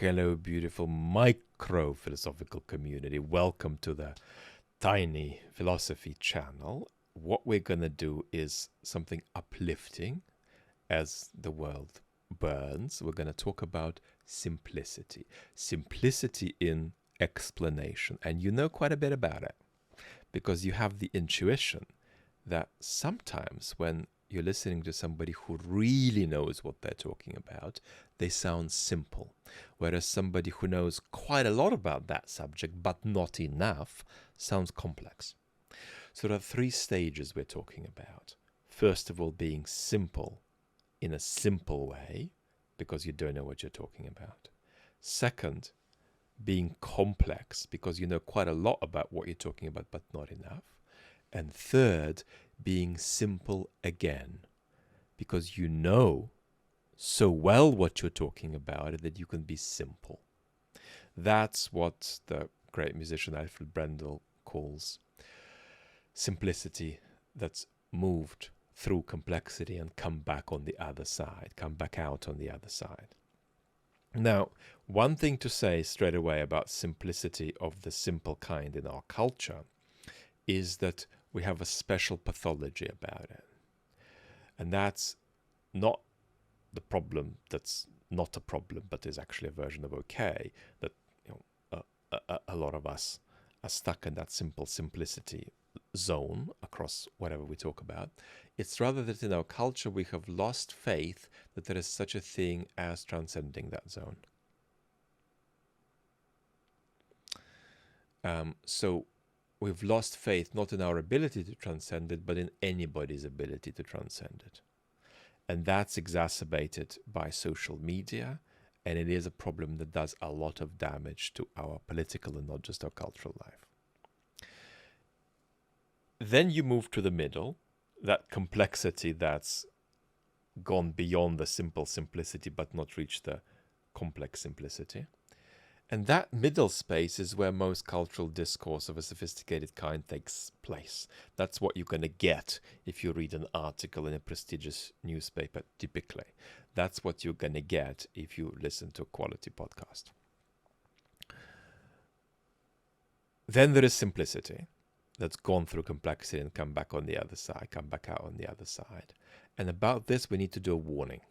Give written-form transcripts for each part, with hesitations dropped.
Hello, beautiful micro-philosophical community. Welcome to the tiny philosophy channel. What we're going to do is something uplifting as the world burns. We're going to talk about simplicity. Simplicity in explanation. And you know quite a bit about it because you have the intuition that sometimes when you're listening to somebody who really knows what they're talking about, they sound simple. Whereas somebody who knows quite a lot about that subject, but not enough, sounds complex. So there are three stages we're talking about. First of all, being simple in a simple way, because you don't know what you're talking about. Second, being complex, because you know quite a lot about what you're talking about, but not enough. And third, being simple again, because you know so well what you're talking about that you can be simple. That's what the great musician Alfred Brendel calls simplicity that's moved through complexity and come back on the other side, come back out on the other side. Now, one thing to say straight away about simplicity of the simple kind in our culture is that we have a special pathology about it. And that's not the problem that's not a problem, but is actually a version of okay, that a lot of us are stuck in that simplicity zone across whatever we talk about. It's rather that in our culture we have lost faith that there is such a thing as transcending that zone. So we've lost faith not in our ability to transcend it, but in anybody's ability to transcend it. And that's exacerbated by social media, and it is a problem that does a lot of damage to our political and not just our cultural life. Then you move to the middle, that complexity that's gone beyond the simple simplicity but not reached the complex simplicity. And that middle space is where most cultural discourse of a sophisticated kind takes place. That's what you're going to get if you read an article in a prestigious newspaper, typically. That's what you're going to get if you listen to a quality podcast. Then there is simplicity that's gone through complexity and come back on the other side, come back out on the other side. And about this, we need to do a warning.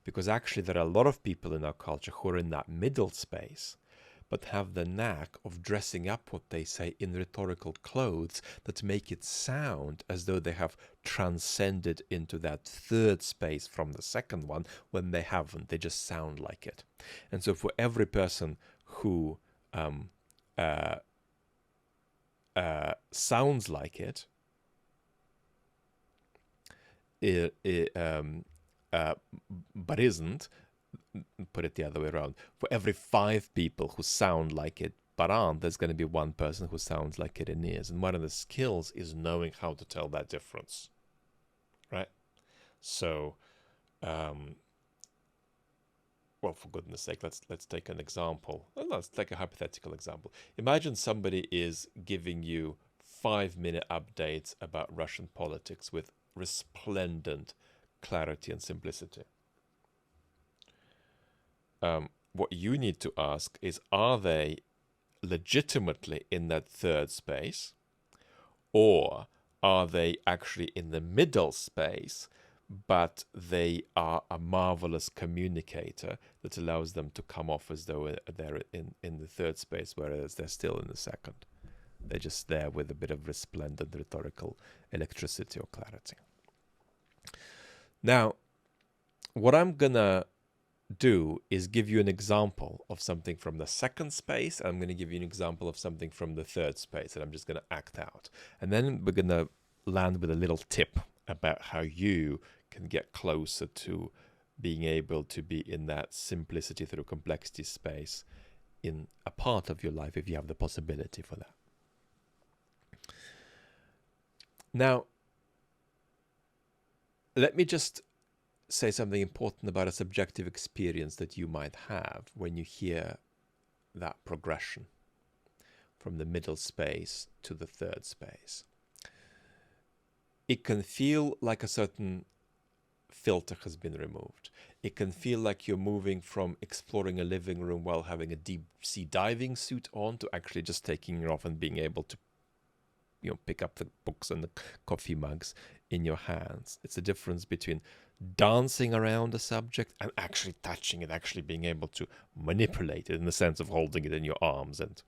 Because actually there are a lot of people in our culture who are in that middle space, but have the knack of dressing up what they say in rhetorical clothes that make it sound as though they have transcended into that third space from the second one, when they haven't. They just sound like it. And so for every person who sounds like it, but isn't, put it the other way around. For every 5 people who sound like it but aren't, there's going to be one person who sounds like it and is. And one of the skills is knowing how to tell that difference, right? So, well, for goodness sake, let's take an example. Well, let's take a hypothetical example. Imagine somebody is giving you 5-minute updates about Russian politics with resplendent clarity and simplicity. What you need to ask is, are they legitimately in that third space, or are they actually in the middle space, but they are a marvelous communicator that allows them to come off as though they're in the third space, whereas they're still in the second. They're just there with a bit of resplendent rhetorical electricity or clarity. Now, what I'm going to do is give you an example of something from the second space, and I'm going to give you an example of something from the third space, and I'm just going to act out. And then we're going to land with a little tip about how you can get closer to being able to be in that simplicity through complexity space in a part of your life if you have the possibility for that. Now, let me just say something important about a subjective experience that you might have when you hear that progression from the middle space to the third space. It can feel like a certain filter has been removed. It can feel like you're moving from exploring a living room while having a deep sea diving suit on to actually just taking it off and being able to, pick up the books and the coffee mugs in your hands. It's the difference between dancing around a subject and actually touching it, actually being able to manipulate it in the sense of holding it in your arms and,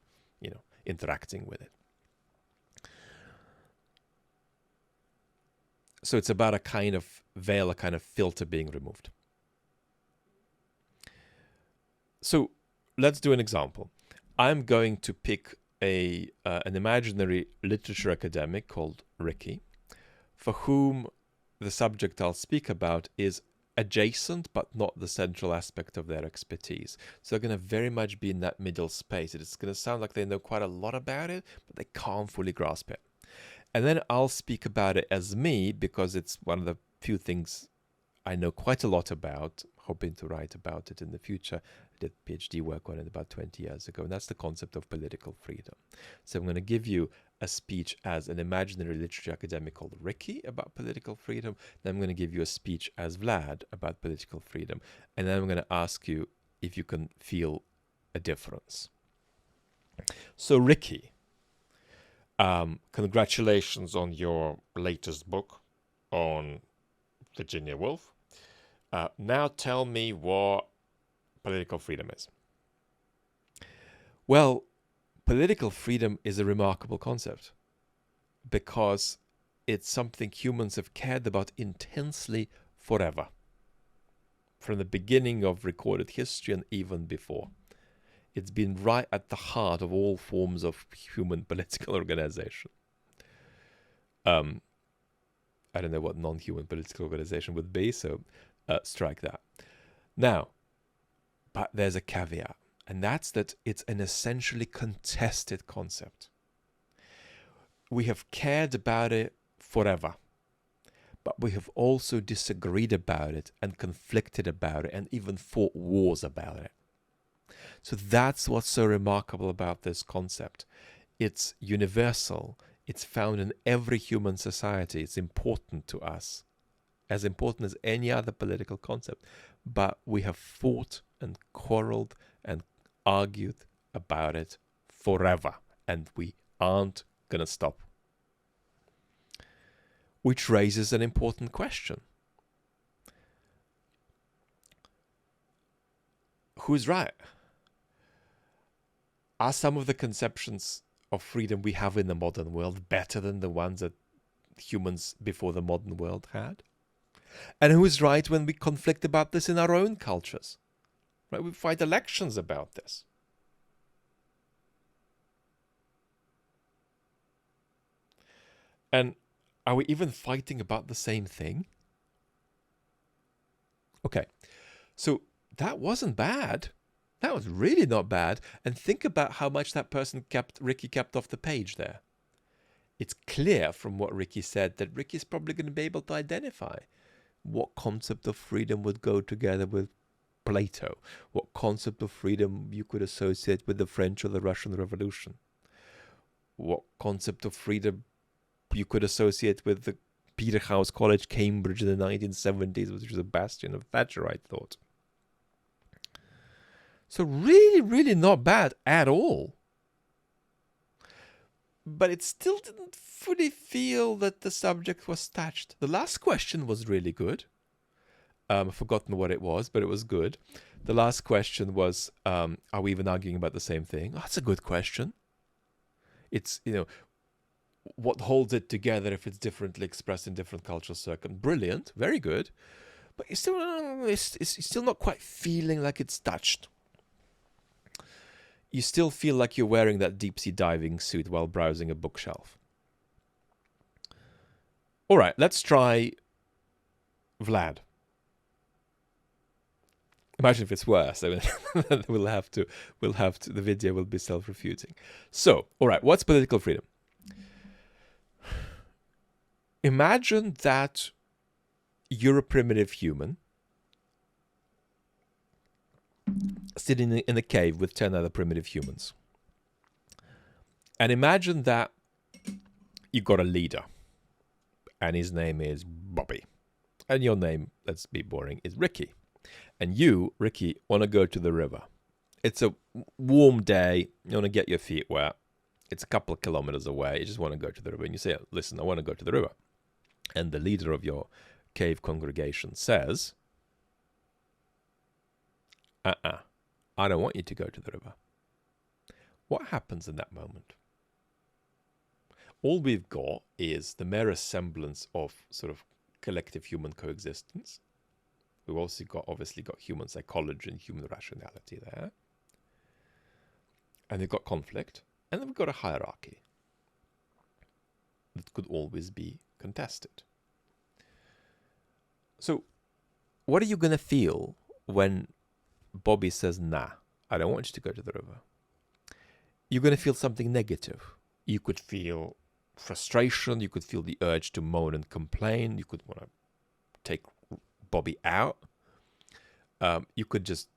interacting with it. So it's about a kind of veil, a kind of filter being removed. So let's do an example. I'm going to pick an imaginary literature academic called Ricky, for whom the subject I'll speak about is adjacent but not the central aspect of their expertise. So they're going to very much be in that middle space. It's going to sound like they know quite a lot about it, but they can't fully grasp it. And then I'll speak about it as me, because it's one of the few things I know quite a lot about, hoping to write about it in the future. I did PhD work on it about 20 years ago, and that's the concept of political freedom. So I'm going to give you a speech as an imaginary literature academic called Ricky about political freedom. Then I'm going to give you a speech as Vlad about political freedom. And then I'm going to ask you if you can feel a difference. So Ricky, congratulations on your latest book on Virginia Woolf. Now tell me what political freedom is. Well, political freedom is a remarkable concept because it's something humans have cared about intensely forever, from the beginning of recorded history and even before. It's been right at the heart of all forms of human political organization. I don't know what non-human political organization would be, so strike that. Now, but there's a caveat, and that's that it's an essentially contested concept. We have cared about it forever, but we have also disagreed about it and conflicted about it and even fought wars about it. So that's what's so remarkable about this concept. It's universal. It's found in every human society. It's important to us, as important as any other political concept. But we have fought and quarreled and argued about it forever, and we aren't going to stop. Which raises an important question. Who's right? Are some of the conceptions of freedom we have in the modern world better than the ones that humans before the modern world had? And who is right when we conflict about this in our own cultures? Right? We fight elections about this. And are we even fighting about the same thing? Okay, so that wasn't bad. That was really not bad. And think about how much that person Ricky kept off the page there. It's clear from what Ricky said that Ricky's probably going to be able to identify what concept of freedom would go together with Plato, what concept of freedom you could associate with the French or the Russian Revolution, what concept of freedom you could associate with the Peterhouse College, Cambridge in the 1970s, which was a bastion of Thatcherite thought. So really, really not bad at all. But it still didn't fully feel that the subject was touched. The last question was really good. I've forgotten what it was, but it was good. The last question was, are we even arguing about the same thing? Oh, that's a good question. It's, what holds it together if it's differently expressed in different cultural circles? Brilliant, very good. But it's still not quite feeling like it's touched. You still feel like you're wearing that deep-sea diving suit while browsing a bookshelf. All right, let's try Vlad. Imagine if it's worse. I mean, the video will be self-refuting. So, all right, what's political freedom? Imagine that you're a primitive human sitting in a cave with 10 other primitive humans. And imagine that you got a leader, and his name is Bobby. And your name, let's be boring, is Ricky. And you, Ricky, want to go to the river. It's a warm day. You want to get your feet wet. It's a couple of kilometers away. You just want to go to the river. And you say, listen, I want to go to the river. And the leader of your cave congregation says, I don't want you to go to the river. What happens in that moment? All we've got is the merest semblance of sort of collective human coexistence. We've also obviously got human psychology and human rationality there. And we've got conflict. And then we've got a hierarchy that could always be contested. So what are you going to feel when Bobby says, nah, I don't want you to go to the river? You're going to feel something negative. You could feel frustration. You could feel the urge to moan and complain. You could want to take Bobby out. You could just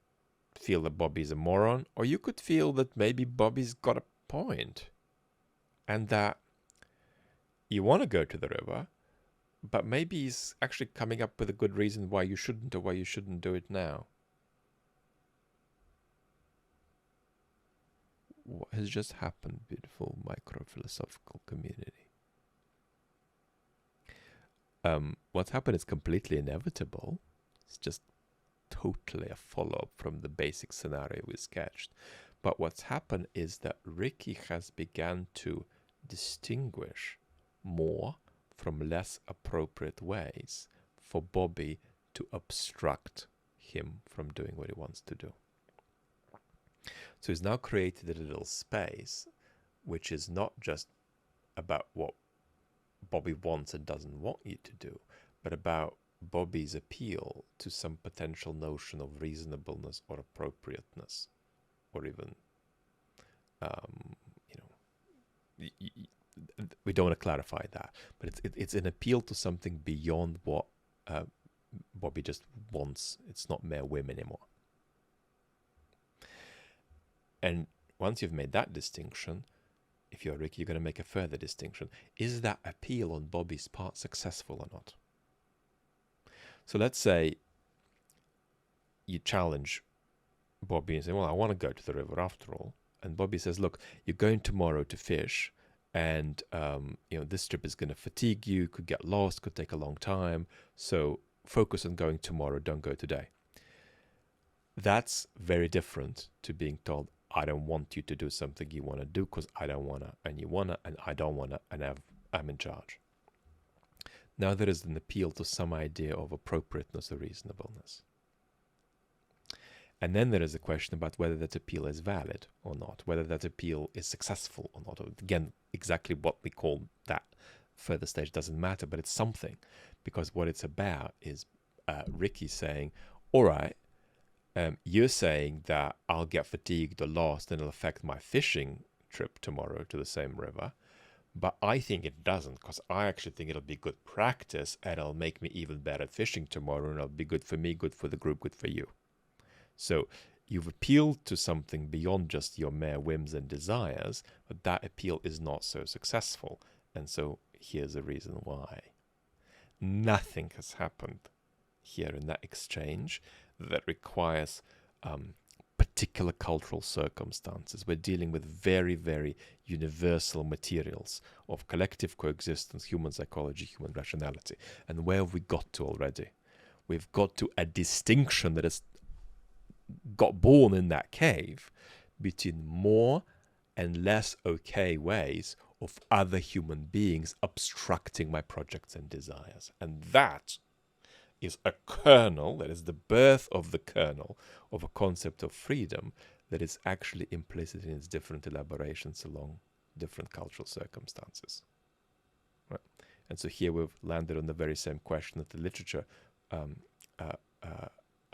feel that Bobby's a moron. Or you could feel that maybe Bobby's got a point. And that you want to go to the river, but maybe he's actually coming up with a good reason why you shouldn't, or why you shouldn't do it now. What has just happened, beautiful micro-philosophical community? What's happened is completely inevitable. It's just totally a follow-up from the basic scenario we sketched. But what's happened is that Ricky has begun to distinguish more from less appropriate ways for Bobby to obstruct him from doing what he wants to do. So he's now created a little space which is not just about what Bobby wants and doesn't want you to do, but about Bobby's appeal to some potential notion of reasonableness or appropriateness, or even, we don't want to clarify that, but it's an appeal to something beyond what Bobby just wants. It's not mere whim anymore. And once you've made that distinction, if you're Ricky, you're going to make a further distinction. Is that appeal on Bobby's part successful or not? So let's say you challenge Bobby and say, well, I want to go to the river after all. And Bobby says, look, you're going tomorrow to fish, and this trip is going to fatigue you, could get lost, could take a long time. So focus on going tomorrow, don't go today. That's very different to being told, I don't want you to do something you want to do because I don't want to, and you want to, and I don't want to, and I'm in charge. Now there is an appeal to some idea of appropriateness or reasonableness. And then there is a question about whether that appeal is valid or not, whether that appeal is successful or not. Again, exactly what we call that further stage doesn't matter, but it's something, because what it's about is Ricky saying, all right, you're saying that I'll get fatigued or lost and it'll affect my fishing trip tomorrow to the same river, but I think it doesn't, because I actually think it'll be good practice and it'll make me even better at fishing tomorrow, and it'll be good for me, good for the group, good for you. So you've appealed to something beyond just your mere whims and desires, but that appeal is not so successful. And so here's a reason why. Nothing has happened here in that exchange that requires particular cultural circumstances. We're dealing with very, very universal materials of collective coexistence, human psychology, human rationality. And where have we got to already? We've got to a distinction that has got born in that cave between more and less okay ways of other human beings obstructing my projects and desires. And that is a kernel, that is the birth of the kernel of a concept of freedom that is actually implicit in its different elaborations along different cultural circumstances. Right? And so here we've landed on the very same question that the literature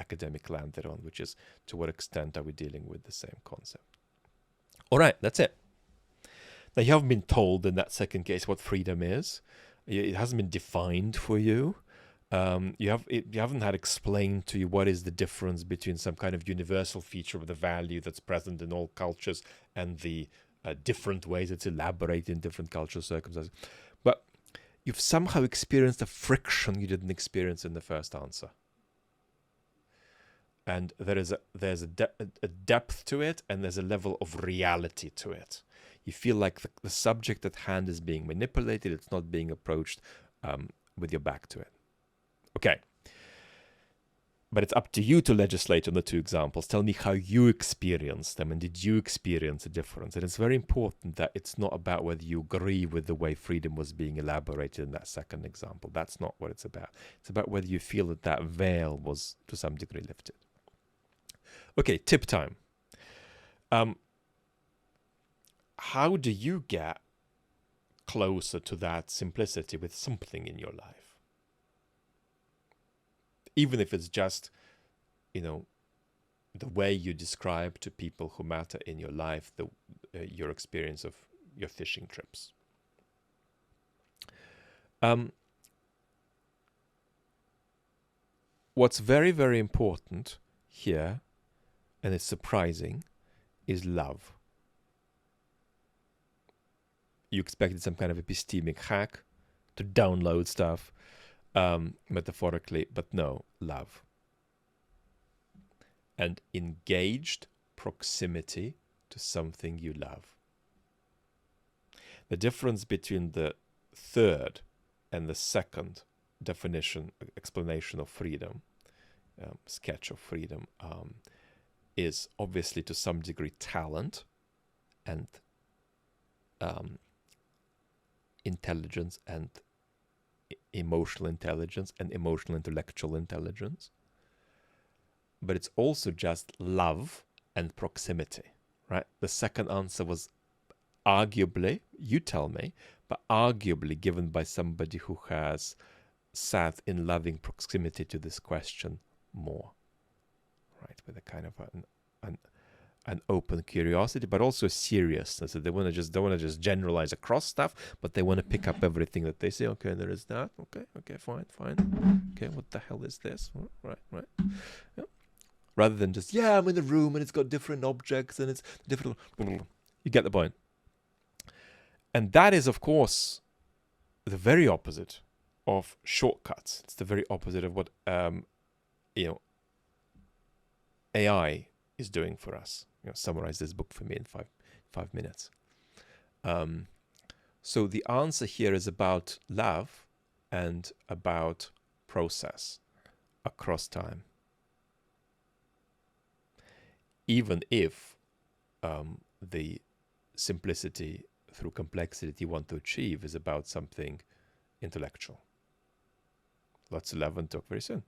academic landed on, which is, to what extent are we dealing with the same concept? All right, that's it. Now, you haven't been told in that second case what freedom is. It hasn't been defined for you. You haven't had explained to you what is the difference between some kind of universal feature of the value that's present in all cultures and the different ways it's elaborated in different cultural circumstances. But you've somehow experienced a friction you didn't experience in the first answer. And there's a depth to it, and there's a level of reality to it. You feel like the subject at hand is being manipulated. It's not being approached with your back to it. Okay. But it's up to you to legislate on the two examples. Tell me how you experience them, and did you experience a difference? And it's very important that it's not about whether you agree with the way freedom was being elaborated in that second example. That's not what it's about. It's about whether you feel that that veil was to some degree lifted. Okay, tip time. How do you get closer to that simplicity with something in your life? Even if it's just, the way you describe to people who matter in your life, your experience of your fishing trips. What's very, very important here, and it's surprising, is love. You expected some kind of epistemic hack to download stuff, metaphorically, but no, love. And engaged proximity to something you love. The difference between the third and the second explanation of freedom, sketch of freedom, is obviously to some degree talent and intelligence and emotional intelligence and emotional intellectual intelligence. But it's also just love and proximity, right? The second answer was arguably, you tell me, but arguably given by somebody who has sat in loving proximity to this question more, right? With a kind of an open curiosity, but also a seriousness. They don't want to just generalize across stuff, but they want to pick up everything that they say. Okay, there is that. Okay, fine. Okay, what the hell is this? Right. Yeah. Rather than just, I'm in the room and it's got different objects and it's different. You get the point. And that is, of course, the very opposite of shortcuts. It's the very opposite of what AI is doing for us. Summarize this book for me in five minutes. So the answer here is about love and about process across time. Even if the simplicity through complexity you want to achieve is about something intellectual. Lots of love and talk very soon.